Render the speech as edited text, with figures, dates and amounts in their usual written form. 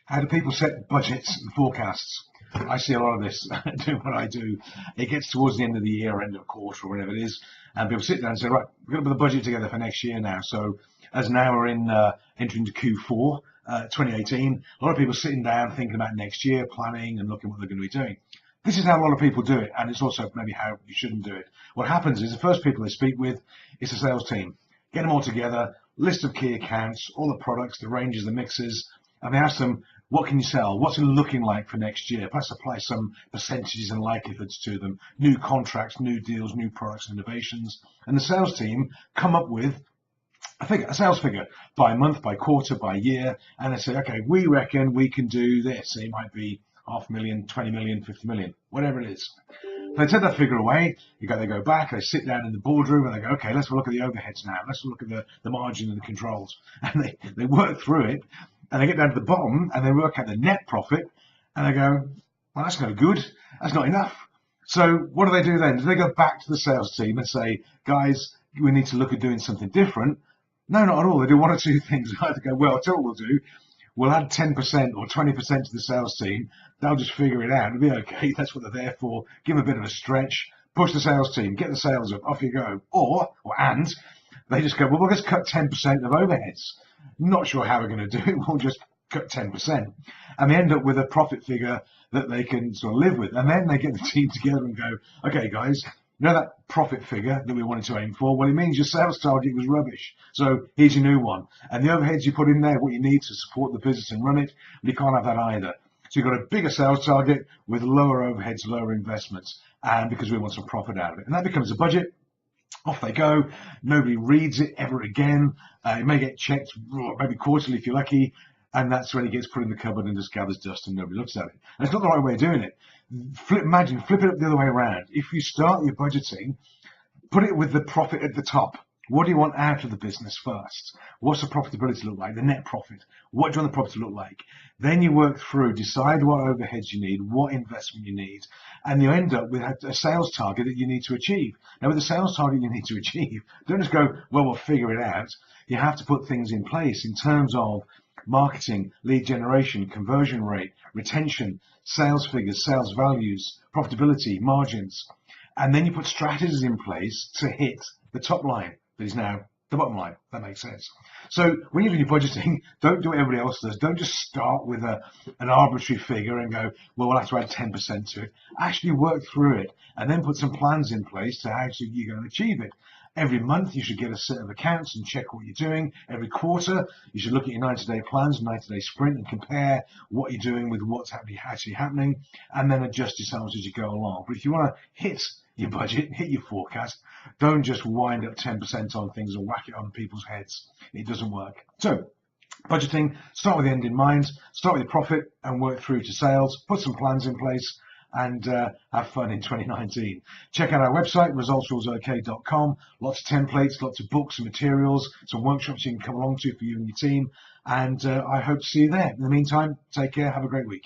How do people set budgets and forecasts? I see a lot of this doing what I do. It gets towards the end of the year, end of quarter, or whatever it is, and people sit down and say, right, we're going to put the budget together for next year now. So as now we're entering into Q4 2018, a lot of people sitting down thinking about next year, planning and looking what they're going to be doing. This is how a lot of people do it, and it's also maybe how you shouldn't do it. What happens is the first people they speak with is the sales team. Get them all together, list of key accounts, all the products, the ranges, the mixes, and they ask them, what can you sell? What's it looking like for next year? Perhaps apply some percentages and likelihoods to them, new contracts, new deals, new products, innovations. And the sales team come up with a sales figure by month, by quarter, by year, and they say, okay, we reckon we can do this. It might be 500,000, 20 million, 50 million, whatever it is. They take that figure away, they go back, they sit down in the boardroom and they go, okay, let's look at the overheads now. Let's look at the margin and the controls. And they work through it and they get down to the bottom and they work out the net profit and they go, well, that's no good. That's not enough. So what do they do then? Do they go back to the sales team and say, guys, we need to look at doing something different? No, not at all. They do one or two things. They go, well, I'll tell you what we'll do. We'll add 10% or 20% to the sales team. They'll just figure it out. It'll be okay. That's what they're there for. Give them a bit of a stretch. Push the sales team. Get the sales up. Off you go. And they just go, well, we'll just cut 10% of overheads. Not sure how we're going to do it. We'll just cut 10%. And they end up with a profit figure that they can sort of live with. And then they get the team together and go, okay, guys, you know that profit figure that we wanted to aim for? Well, it means your sales target was rubbish. So here's your new one. And the overheads you put in there, what you need to support the business and run it, but you can't have that either. So you've got a bigger sales target with lower overheads, lower investments, and because we want some profit out of it. And that becomes a budget. Off they go. Nobody reads it ever again. It may get checked maybe quarterly if you're lucky. And that's when it gets put in the cupboard and just gathers dust and nobody looks at it. And it's not the right way of doing it. Imagine, flip it up the other way around. If you start your budgeting, put it with the profit at the top. What do you want out of the business first? What's the profitability look like? The net profit. What do you want the profit to look like? Then you work through, decide what overheads you need, what investment you need, and you end up with a sales target that you need to achieve. Now, with the sales target you need to achieve, don't just go, well, we'll figure it out. You have to put things in place in terms of marketing, lead generation, conversion rate, retention, sales figures, sales values, profitability, margins. And then you put strategies in place to hit the top line that is now the bottom line. That makes sense. So when you're doing your budgeting, don't do what everybody else does. Don't just start with an arbitrary figure and go, well, we'll have to add 10% to it. Actually work through it and then put some plans in place to how actually you're going to achieve it. Every month, you should get a set of accounts and check what you're doing. Every quarter, you should look at your 90-day plans, 90-day sprint, and compare what you're doing with what's actually happening, and then adjust yourselves as you go along. But if you want to hit your budget, hit your forecast, don't just wind up 10% on things or whack it on people's heads. It doesn't work. So, budgeting, start with the end in mind, start with your profit and work through to sales, put some plans in place, and have fun in 2019. Check out our website, resultsrulesok.com. Lots of templates, lots of books and materials, some workshops you can come along to for you and your team. And I hope to see you there. In the meantime, take care. Have a great week.